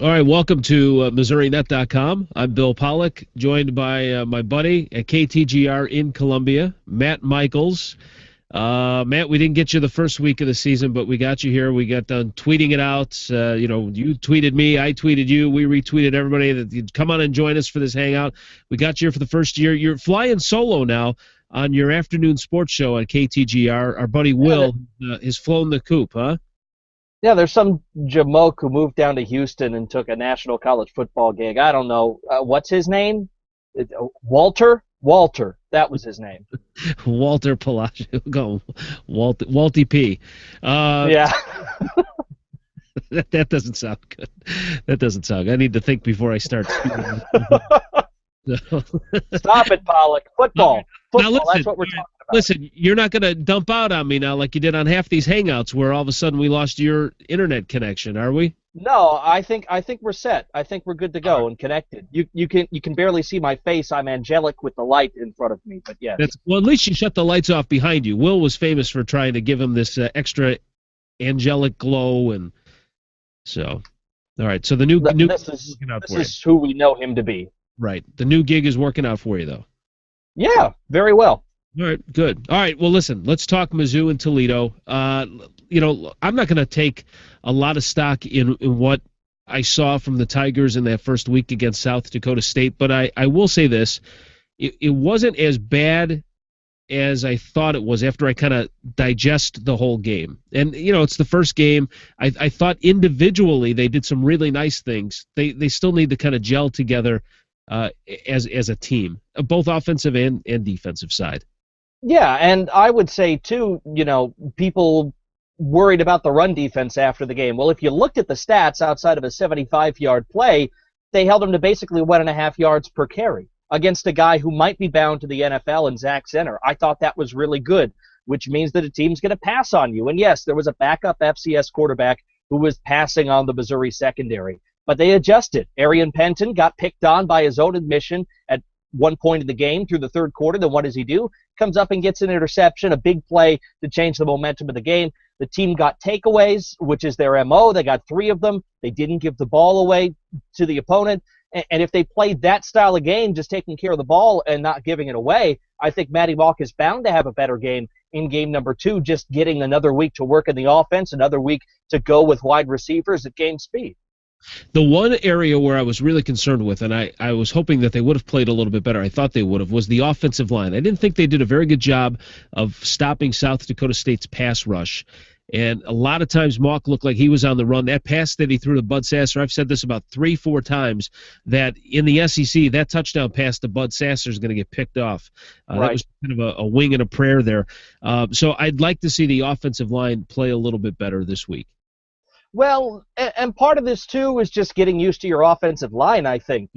All right, welcome to MissouriNet.com. I'm Bill Pollock, joined by my buddy at KTGR in Columbia, Matt Michaels. Matt, we didn't get you the first week of the season, but we got you here. We got done tweeting it out. You tweeted me, I tweeted you, we retweeted everybody that you'd come on and join us for this hangout. We got you here for the first year. You're flying solo now on your afternoon sports show on KTGR. Our buddy Will has flown the coop, huh? Yeah, there's some jamoke who moved down to Houston and took a national college football gig. I don't know. What's his name? Walter? Walter. That was his name. Walter Palacio. Go. Walty P. Yeah. That doesn't sound good. That doesn't sound good. I need to think before I start speaking. Stop it, Pollock. Football. Now listen, that's what we're talking about. Listen, you're not going to dump out on me now like you did on half these hangouts where all of a sudden we lost your internet connection, are we? No, I think we're set. I think we're good to go and connected. You can barely see my face. I'm angelic with the light in front of me, but yeah. Well, at least you shut the lights off behind you. Will was famous for trying to give him this extra angelic glow, and so all right. So the new this is who we know him to be. Right. The new gig is working out for you, though. Yeah, very well. All right, good. All right, well, listen, let's talk Mizzou and Toledo. I'm not going to take a lot of stock in what I saw from the Tigers in that first week against South Dakota State, but I will say this. It wasn't as bad as I thought it was after I kind of digest the whole game. And, it's the first game. I thought individually they did some really nice things. They still need to kind of gel together as a team, both offensive and defensive side. Yeah, and I would say, too, people worried about the run defense after the game. Well, if you looked at the stats outside of a 75-yard play, they held them to basically 1.5 yards per carry against a guy who might be bound to the NFL and Zach Zenner. I thought that was really good, which means that a team's going to pass on you. And, yes, there was a backup FCS quarterback who was passing on the Missouri secondary. But they adjusted. Arian Penton got picked on by his own admission at one point in the game through the third quarter. Then what does he do? Comes up and gets an interception, a big play to change the momentum of the game. The team got takeaways, which is their MO. They got 3 of them. They didn't give the ball away to the opponent. And if they played that style of game, just taking care of the ball and not giving it away, I think Matty Mock is bound to have a better game in game number 2, just getting another week to work in the offense, another week to go with wide receivers at game speed. The one area where I was really concerned with, and I was hoping that they would have played a little bit better, I thought they would have, was the offensive line. I didn't think they did a very good job of stopping South Dakota State's pass rush. And a lot of times Mock looked like he was on the run. That pass that he threw to Bud Sasser, I've said this about 3-4 times, that in the SEC, that touchdown pass to Bud Sasser is going to get picked off. Right. That was kind of a wing and a prayer there. So I'd like to see the offensive line play a little bit better this week. Well, and part of this, too, is just getting used to your offensive line, I think.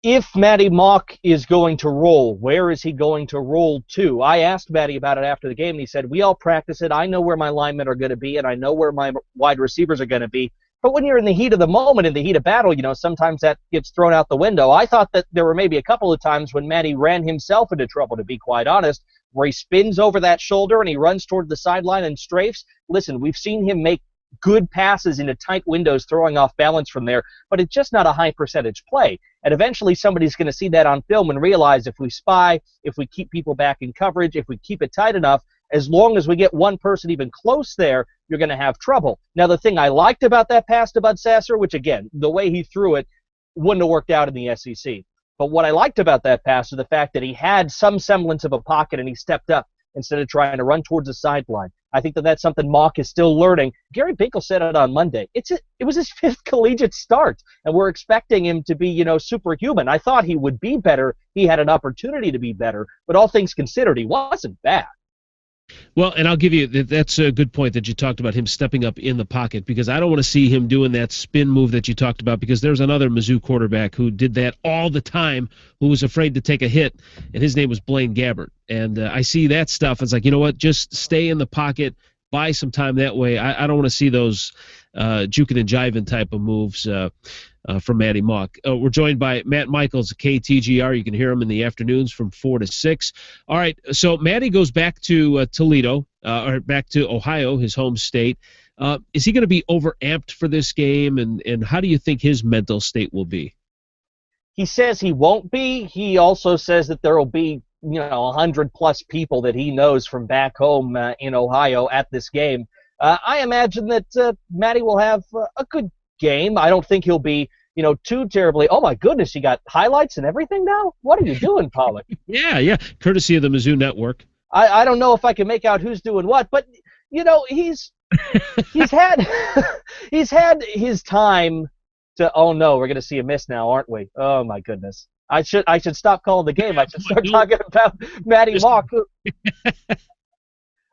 If Matty Mock is going to roll, where is he going to roll to? I asked Matty about it after the game, and he said, we all practice it. I know where my linemen are going to be, and I know where my wide receivers are going to be. But when you're in the heat of the moment, in the heat of battle, sometimes that gets thrown out the window. I thought that there were maybe a couple of times when Matty ran himself into trouble, to be quite honest, where he spins over that shoulder and he runs toward the sideline and strafes. Listen, we've seen him make good passes into tight windows, throwing off balance from there, but it's just not a high percentage play. And eventually somebody's going to see that on film and realize if we spy, if we keep people back in coverage, if we keep it tight enough, as long as we get one person even close there, you're going to have trouble. Now, the thing I liked about that pass to Bud Sasser, which again, the way he threw it wouldn't have worked out in the SEC. But what I liked about that pass is the fact that he had some semblance of a pocket and he stepped up instead of trying to run towards the sideline. I think that that's something Mock is still learning. Gary Binkle said it on Monday. It was his 5th collegiate start, and we're expecting him to be, superhuman. I thought he would be better. He had an opportunity to be better, but all things considered, he wasn't bad. Well, and I'll give you that's a good point that you talked about him stepping up in the pocket, because I don't want to see him doing that spin move that you talked about, because there's another Mizzou quarterback who did that all the time, who was afraid to take a hit, and his name was Blaine Gabbert. And I see that stuff. It's like, you know what, just stay in the pocket, buy some time that way. I don't want to see those juking and jiving type of moves from Matty Mock. We're joined by Matt Michaels, KTGR. You can hear him in the afternoons from 4 to 6. All right, so Matty goes back to Toledo, or back to Ohio, his home state. Is he going to be overamped for this game, and how do you think his mental state will be? He says he won't be. He also says that there will be 100+ people that he knows from back home in Ohio at this game. I imagine that Matty will have a good game. I don't think he'll be too terribly. Oh my goodness, you got highlights and everything now? What are you doing, Pollock? Yeah, courtesy of the Mizzou Network. I don't know if I can make out who's doing what, but he's had he's had his time to. Oh no, we're gonna see a miss now, aren't we? Oh my goodness. I should stop calling the game. I should start talking about Matty Mock.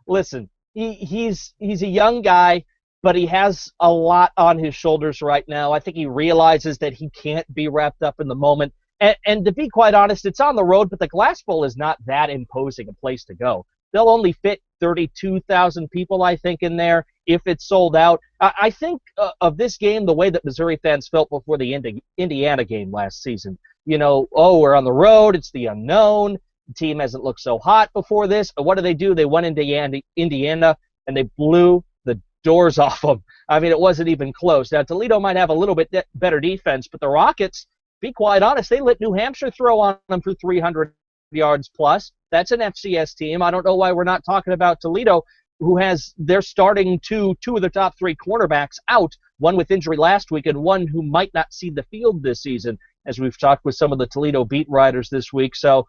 Listen, he's a young guy, but he has a lot on his shoulders right now. I think he realizes that he can't be wrapped up in the moment. And to be quite honest, it's on the road, but the Glass Bowl is not that imposing a place to go. They'll only fit 32,000 people, I think, in there if it's sold out. I think of this game the way that Missouri fans felt before the Indiana game last season. We're on the road. It's the unknown. The team hasn't looked so hot before this. But what do? They went into Indiana, and they blew the doors off them. I mean, it wasn't even close. Now, Toledo might have a little bit better defense, but the Rockets, be quite honest, they let New Hampshire throw on them for 300 yards plus. That's an FCS team. I don't know why we're not talking about Toledo, who has their starting two of the top three cornerbacks out, one with injury last week and one who might not see the field this season, as we've talked with some of the Toledo beat writers this week. So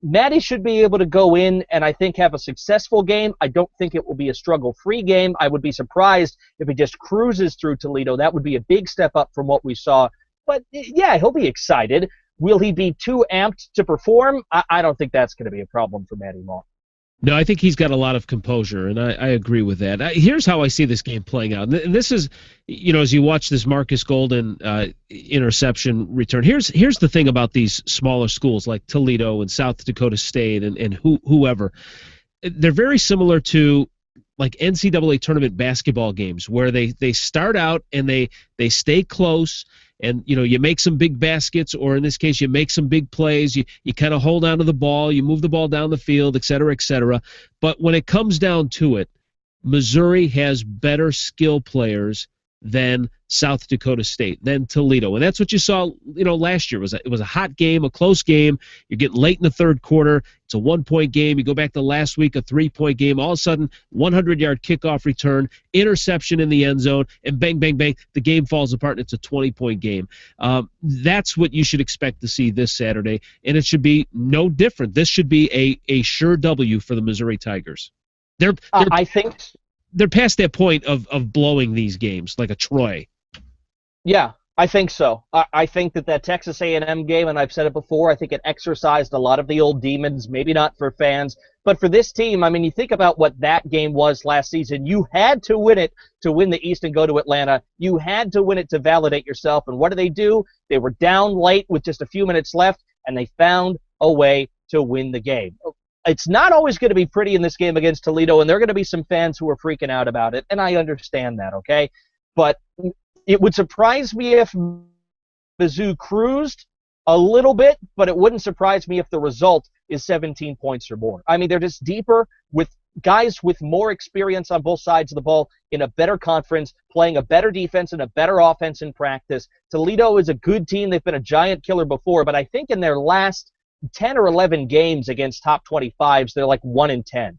Matty should be able to go in and I think have a successful game. I don't think it will be a struggle-free game. I would be surprised if he just cruises through Toledo. That would be a big step up from what we saw. But, yeah, he'll be excited. Will he be too amped to perform? I don't think that's going to be a problem for Matty Mock. No, I think he's got a lot of composure, and I agree with that. Here's how I see this game playing out. And this is, as you watch this Marcus Golden interception return, here's the thing about these smaller schools like Toledo and South Dakota State and whoever. They're very similar to like NCAA tournament basketball games where they start out and they stay close. And, you make some big baskets, or in this case, you make some big plays. You kind of hold on to the ball. You move the ball down the field, et cetera, et cetera. But when it comes down to it, Missouri has better skill players than South Dakota State, than Toledo. And that's what you saw, last year. It was a hot game, a close game. You're getting late in the third quarter. It's a 1-point game. You go back to last week, a 3-point game. All of a sudden, 100-yard kickoff return, interception in the end zone, and bang, bang, bang, the game falls apart, and it's a 20-point game. That's what you should expect to see this Saturday, and it should be no different. This should be a sure W for the Missouri Tigers. I think they're past that point of blowing these games like a Troy. Yeah, I think so. I think that Texas A&M game, and I've said it before, I think it exercised a lot of the old demons, maybe not for fans, but for this team. I mean, you think about what that game was last season. You had to win it to win the East and go to Atlanta. You had to win it to validate yourself. And what do? They were down late with just a few minutes left, and they found a way to win the game. It's not always going to be pretty in this game against Toledo, and there are going to be some fans who are freaking out about it, and I understand that, okay? But it would surprise me if Mizzou cruised a little bit, but it wouldn't surprise me if the result is 17 points or more. I mean, they're just deeper with guys with more experience on both sides of the ball in a better conference, playing a better defense and a better offense in practice. Toledo is a good team. They've been a giant killer before, but I think in their last 10 or 11 games against top 25s, they're like 1-10.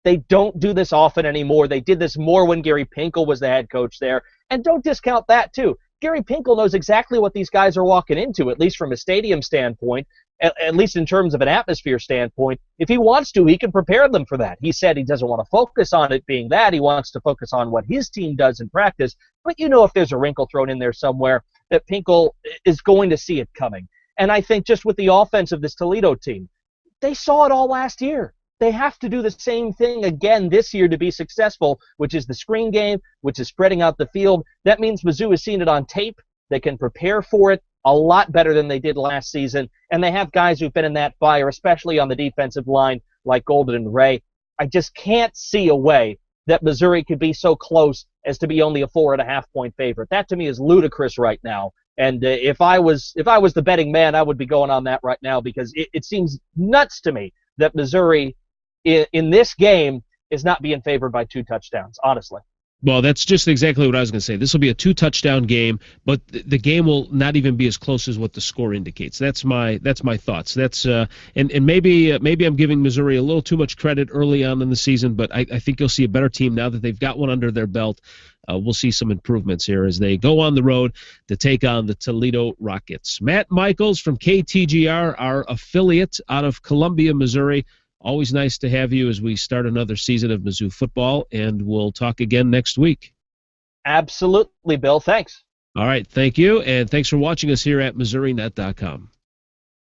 They don't do this often anymore. They did this more when Gary Pinkel was the head coach there. And don't discount that, too. Gary Pinkel knows exactly what these guys are walking into, at least from a stadium standpoint, at least in terms of an atmosphere standpoint. If he wants to, he can prepare them for that. He said he doesn't want to focus on it being that. He wants to focus on what his team does in practice. But if there's a wrinkle thrown in there somewhere, that Pinkel is going to see it coming. And I think just with the offense of this Toledo team, they saw it all last year. They have to do the same thing again this year to be successful, which is the screen game, which is spreading out the field. That means Mizzou has seen it on tape. They can prepare for it a lot better than they did last season. And they have guys who've been in that fire, especially on the defensive line, like Golden and Ray. I just can't see a way that Missouri could be so close as to be only a 4.5-point favorite. That to me is ludicrous right now. And if I was the betting man, I would be going on that right now, because it seems nuts to me that Missouri in this game is not being favored by 2 touchdowns, honestly. Well, that's just exactly what I was going to say. This will be a 2-touchdown game, but the game will not even be as close as what the score indicates. That's my thoughts. And maybe I'm giving Missouri a little too much credit early on in the season, but I think you'll see a better team now that they've got one under their belt. We'll see some improvements here as they go on the road to take on the Toledo Rockets. Matt Michaels from KTGR, our affiliate out of Columbia, Missouri. Always nice to have you as we start another season of Mizzou football, and we'll talk again next week. Absolutely, Bill. Thanks. All right, thank you, and thanks for watching us here at MissouriNet.com.